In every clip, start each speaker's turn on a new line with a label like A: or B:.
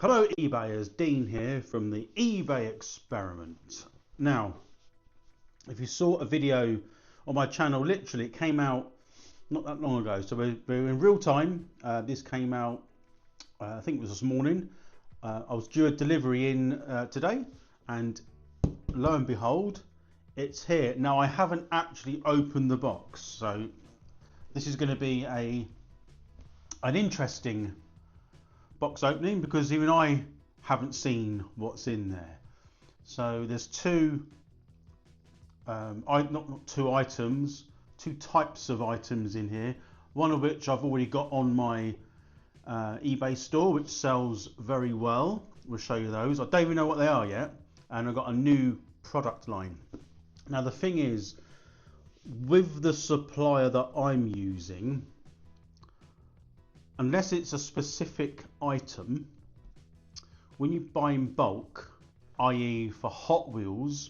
A: Hello eBayers, Dean here from the eBay experiment. Now, if you saw a video on my channel, literally it came out not that long ago, so we're in real time. This came out, I think it was this morning. I was due a delivery in today, and lo and behold, it's here. Now I haven't actually opened the box, so this is going to be an interesting box opening because even I haven't seen what's in there. So there's two two types of items in here, one of which I've already got on my eBay store, which sells very well. We'll show you those. I don't even know what they are yet, and I've got a new product line. Now the thing is, with the supplier that I'm using, unless it's a specific item, when you buy in bulk, i.e. for Hot Wheels,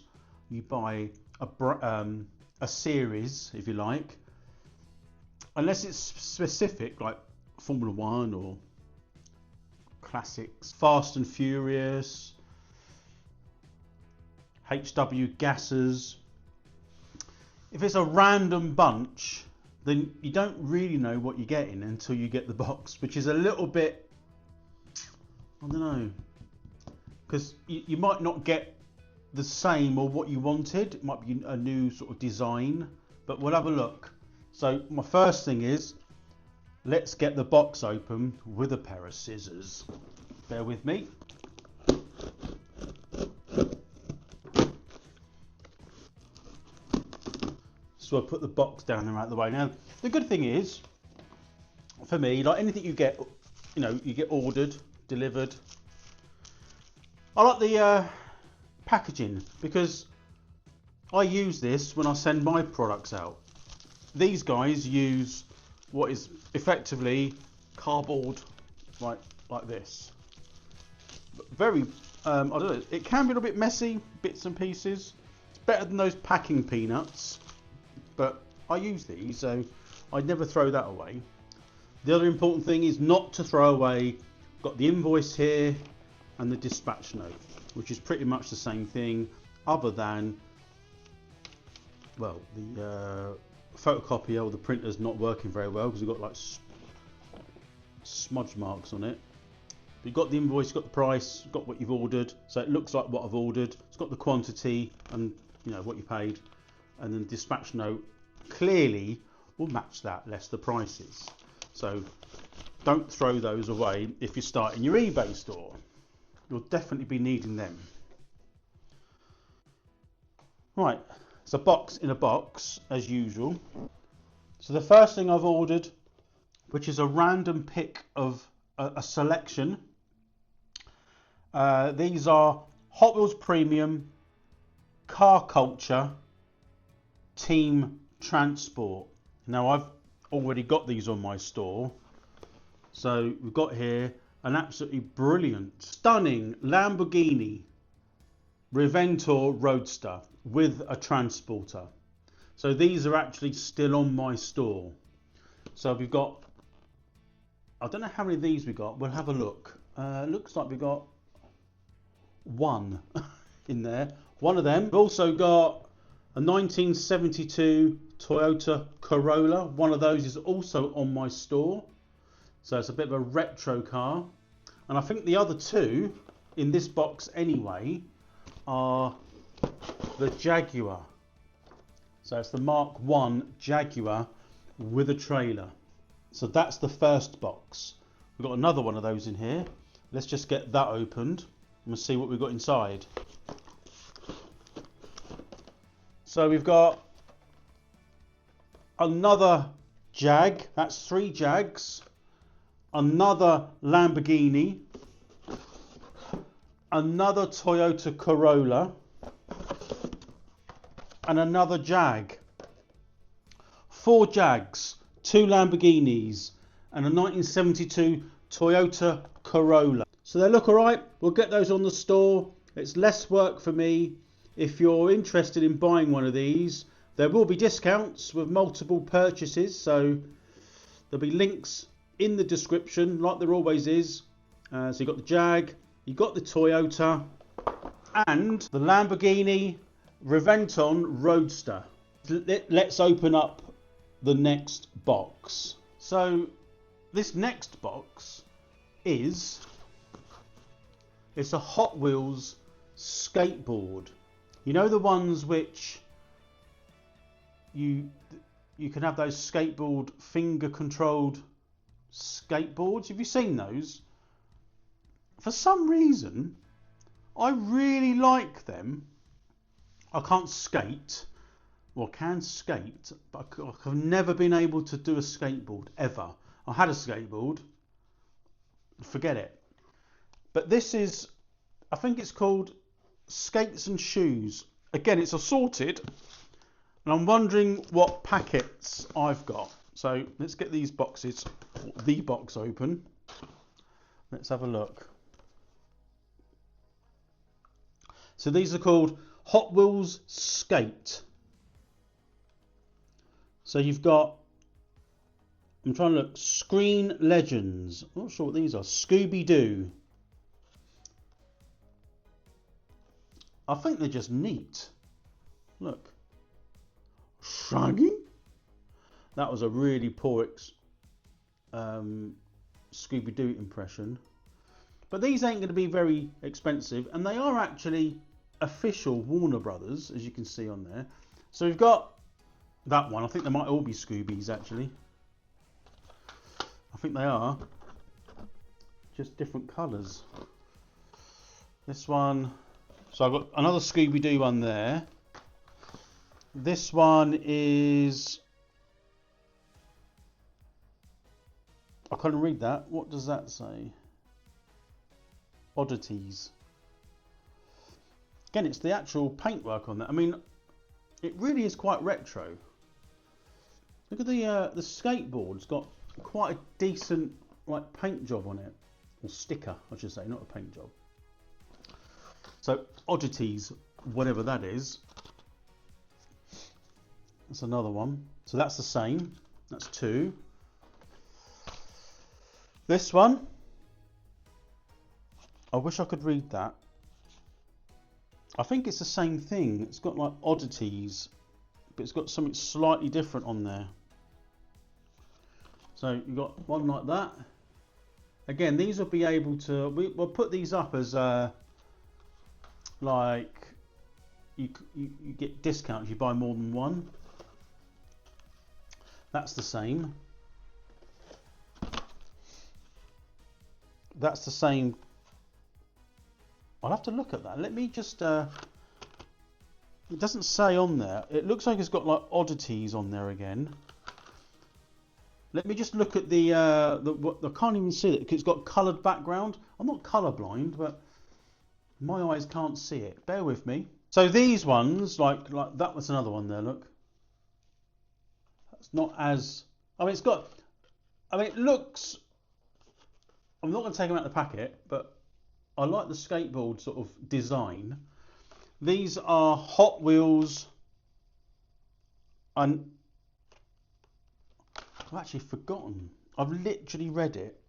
A: you buy a series, if you like, unless it's specific, like Formula 1 or classics, Fast and Furious, HW gases. If it's a random bunch, then you don't really know what you're getting until you get the box, which is a little bit, I don't know, because you might not get the same or what you wanted. It might be a new sort of design, but we'll have a look. So my first thing is, let's get the box open with a pair of scissors. Bear with me. So I put the box down and out of the way. Now the good thing is, for me, like anything you get, you get ordered, delivered. I like the packaging because I use this when I send my products out. These guys use what is effectively cardboard, like this. But very, I don't know. It can be a little bit messy, bits and pieces. It's better than those packing peanuts. But I use these, so I'd never throw that away. The other important thing is not to throw away. Got the invoice here and the dispatch note, which is pretty much the same thing, other than, well, the photocopier or the printer's not working very well because we've got like smudge marks on it. But you've got the invoice, you've got the price, you've got what you've ordered, so it looks like what I've ordered. It's got the quantity and what you paid. And then dispatch note clearly will match that, less the prices. So don't throw those away if you're starting your eBay store. You'll definitely be needing them. Right, it's a box in a box as usual. So the first thing I've ordered, which is a random pick of a selection. These are Hot Wheels Premium, Car Culture, Team Transport. Now I've already got these on my store, so we've got here an absolutely brilliant, stunning Lamborghini Reventor Roadster with a transporter. So these are actually still on my store. So we've got, I don't know how many of these we got, we'll have a look. Looks like we've got one in there, one of them. We've also got a 1972 Toyota Corolla. One of those is also on my store. So it's a bit of a retro car. And I think the other two in this box anyway are the Jaguar. So it's the Mark I Jaguar with a trailer. So that's the first box. We've got another one of those in here. Let's just get that opened and we'll see what we've got inside. So we've got another Jag, that's 3 Jags, another Lamborghini, another Toyota Corolla, and another Jag. 4 Jags, 2 Lamborghinis, and a 1972 Toyota Corolla. So they look alright, we'll get those on the store. It's less work for me. If you're interested in buying one of these, there will be discounts with multiple purchases, so there'll be links in the description like there always is, So you've got the Jag, you've got the Toyota, and the Lamborghini Reventon Roadster. Let's open up the next box. So this next box is, it's a Hot Wheels skateboard. You know the ones which you can have those skateboard finger controlled skateboards. Have you seen those? For some reason I really like them. I can't skate, well I can skate, but I've never been able to do a skateboard ever. I had a skateboard, forget it. But this is, I think it's called Skates and Shoes. Again, it's assorted, and I'm wondering what packets I've got. So let's get these boxes, the box open. Let's have a look. So these are called Hot Wheels Skate. So you've got, I'm trying to look, Screen Legends. I'm not sure what these are. Scooby-Doo. I think they're just neat. Look. Shaggy. That was a really poor Scooby-Doo impression. But these ain't going to be very expensive, and they are actually official Warner Brothers, as you can see on there. So we've got that one. I think they might all be Scoobies actually. I think they are. Just different colours. This one. So I've got another Scooby-Doo one there. This one is, I can't read that. What does that say? Oddities. Again, it's the actual paintwork on that. I mean, it really is quite retro. Look at the skateboard. It's got quite a decent like paint job on it, or sticker, I should say, not a paint job. So Oddities, whatever that is. That's another one. So that's the same. That's two. This one, I wish I could read that. I think it's the same thing. It's got like Oddities, but it's got something slightly different on there. So you've got one like that. Again, these will be able to, we'll put these up as like you get discounts if you buy more than one. That's the same. That's the same. I'll have to look at that. let me just it doesn't say on there. It looks like it's got like Oddities on there again. Let me just look at the I can't even see it because it's got coloured background. I'm not colour blind, but my eyes can't see it. Bear with me. So these ones, like that was another one there, look. That's not as, I mean, it's got, I mean, it looks, I'm not going to take them out of the packet, but I like the skateboard sort of design. These are Hot Wheels, and I've actually forgotten. I've literally read it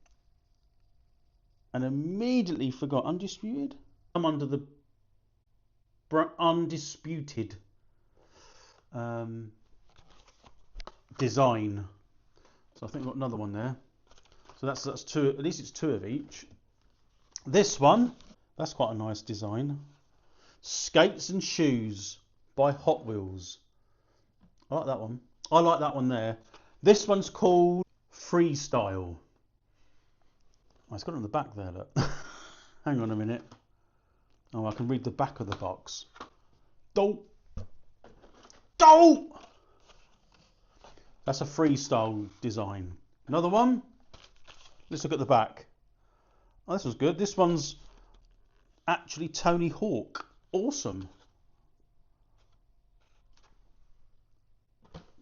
A: and immediately forgot. Undisputed? I'm under the undisputed design. So I think I've got another one there. So that's two, at least it's two of each. This one, that's quite a nice design. Skates and Shoes by Hot Wheels. I like that one. I like that one there. This one's called Freestyle. Oh, it's got it on the back there, look. Hang on a minute. Oh, I can read the back of the box. Don't. That's a Freestyle design. Another one. Let's look at the back. Oh, this was good. This one's actually Tony Hawk. Awesome.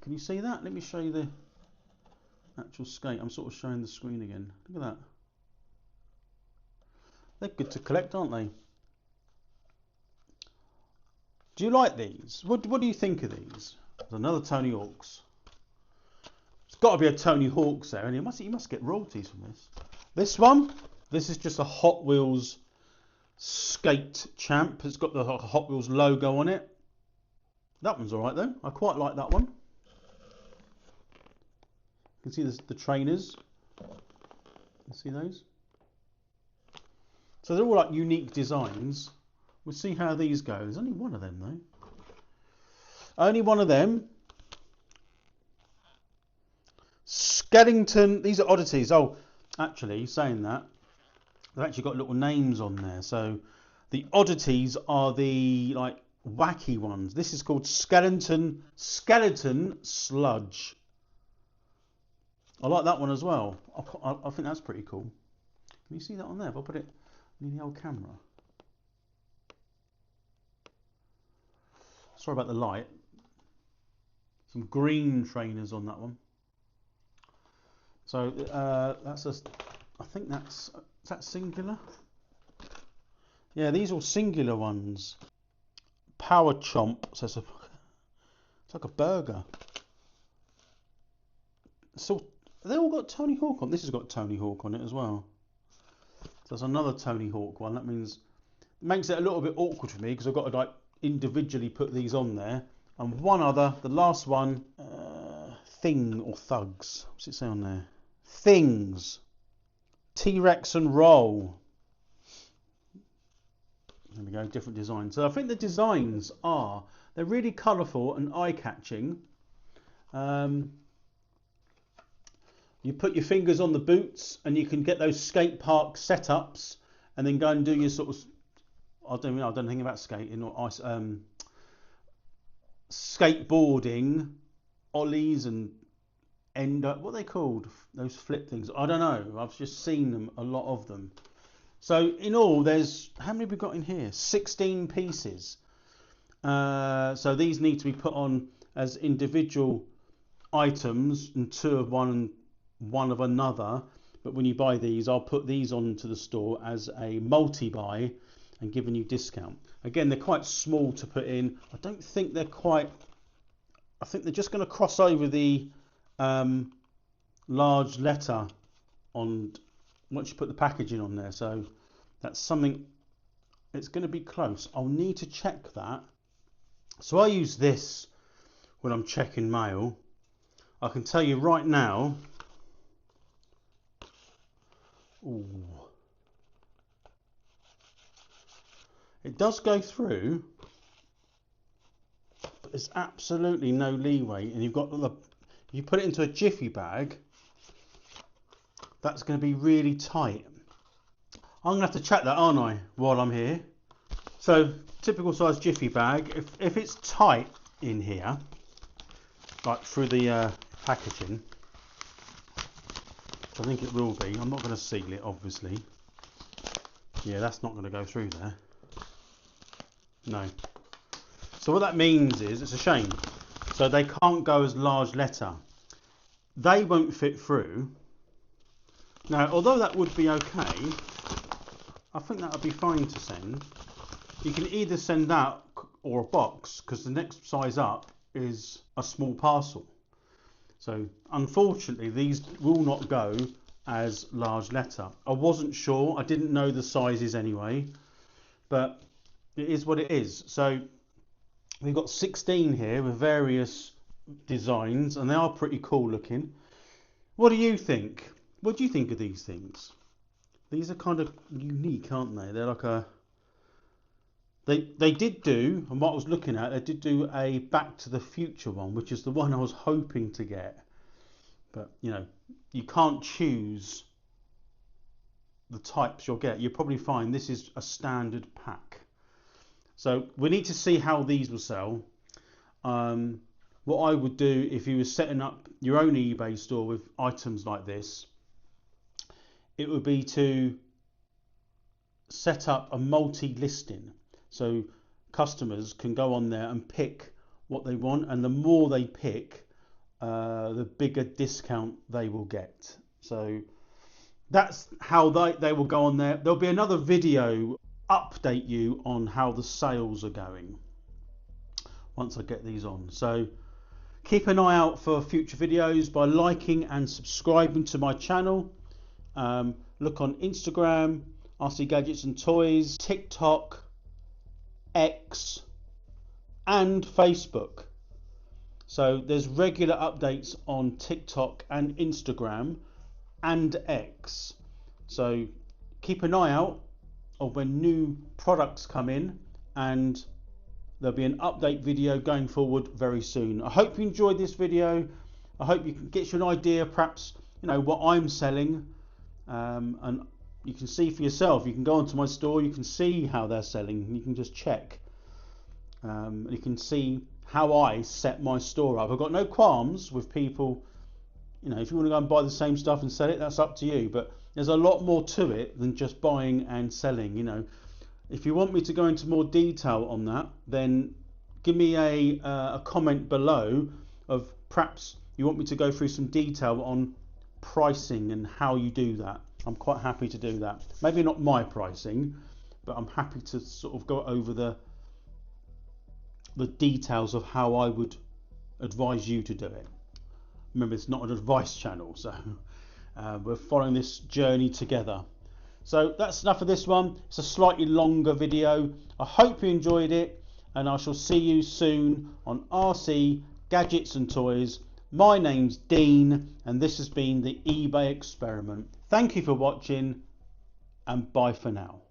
A: Can you see that? Let me show you the actual skate. I'm sort of showing the screen again. Look at that. They're good to collect, aren't they? Do you like these? What do you think of these? There's another Tony Hawk's. It's got to be a Tony Hawk's there, and he must get royalties from this. This one, This is just a Hot Wheels skate champ. It's got the Hot Wheels logo on it. That one's alright though. I quite like that one. You can see the trainers. You see those? So they're all like unique designs. We'll see how these go. There's only one of them though. Only one of them. Skellington. These are oddities. Oh, actually, saying that, they've actually got little names on there. So the oddities are the like wacky ones. This is called skeleton sludge. I like that one as well. I think that's pretty cool. Can you see that on there? If I put it in the old camera. Sorry about the light. Some green trainers on that one. So that's I think is that singular? Yeah, these are singular ones. Power Chomp. So it's like a burger. So they all got Tony Hawk on. This has got Tony Hawk on it as well. So there's another Tony Hawk one. That means it makes it a little bit awkward for me because I've got to like individually put these on there. And one other, the last one, Thing or Thugs. What's it say on there? Things. T-Rex and Roll. There we go, different designs. So I think the designs they're really colourful and eye-catching. You put your fingers on the boots and you can get those skate park setups and then go and do your sort of, I don't know anything about skating or ice, skateboarding, ollies and what are they called? Those flip things. I don't know. I've just seen them, a lot of them. So in all, there's, how many have we got in here? 16 pieces. So these need to be put on as individual items and two of one and one of another. But when you buy these, I'll put these onto the store as a multi-buy and giving you discount. Again, they're quite small to put in. I don't think they're quite, I think they're just going to cross over the large letter on once you put the packaging on there. So that's something, it's going to be close. I'll need to check that. So I use this when I'm checking mail. I can tell you right now, ooh, it does go through, but there's absolutely no leeway. And you've got you put it into a jiffy bag, that's going to be really tight. I'm going to have to check that, aren't I, while I'm here. So typical size jiffy bag, if it's tight in here, like through the packaging, which I think it will be, I'm not going to seal it obviously. Yeah, that's not going to go through there. No. So what that means is, it's a shame. So they can't go as large letter. They won't fit through. Now, although that would be okay, I think that would be fine to send. You can either send that or a box, because the next size up is a small parcel. So unfortunately, these will not go as large letter. I wasn't sure. I didn't know the sizes anyway, but it is what it is. So we've got 16 here with various designs, and they are pretty cool looking. What do you think? What do you think of these things? These are kind of unique, aren't they? They're like a... They did do, and what I was looking at, they did do a Back to the Future one, which is the one I was hoping to get. But, you know, you can't choose the types you'll get. You'll probably find this is a standard pack. So we need to see how these will sell. What I would do if you were setting up your own eBay store with items like this, it would be to set up a multi-listing. So customers can go on there and pick what they want, and the more they pick, the bigger discount they will get. So that's how they will go on there. There'll be another video update you on how the sales are going once I get these on. So keep an eye out for future videos by liking and subscribing to my channel. look on Instagram, RC Gadgets and Toys, TikTok, X, and Facebook. So there's regular updates on TikTok and Instagram and X. So keep an eye out of when new products come in, and there'll be an update video going forward very soon. I hope you enjoyed this video. I hope you can get you an idea, perhaps, what I'm selling, and you can see for yourself. You can go onto my store, you can see how they're selling, you can just check. You can see how I set my store up. I've got no qualms with people, if you want to go and buy the same stuff and sell it, that's up to you, but there's a lot more to it than just buying and selling. If you want me to go into more detail on that, then give me a comment below of perhaps you want me to go through some detail on pricing and how you do that. I'm quite happy to do that. Maybe not my pricing, but I'm happy to sort of go over the details of how I would advise you to do it. Remember, it's not an advice channel, so we're following this journey together. So that's enough of this one. It's a slightly longer video. I hope you enjoyed it, and I shall see you soon on RC Gadgets and Toys. My name's Dean, and this has been the eBay experiment. Thank you for watching, and bye for now.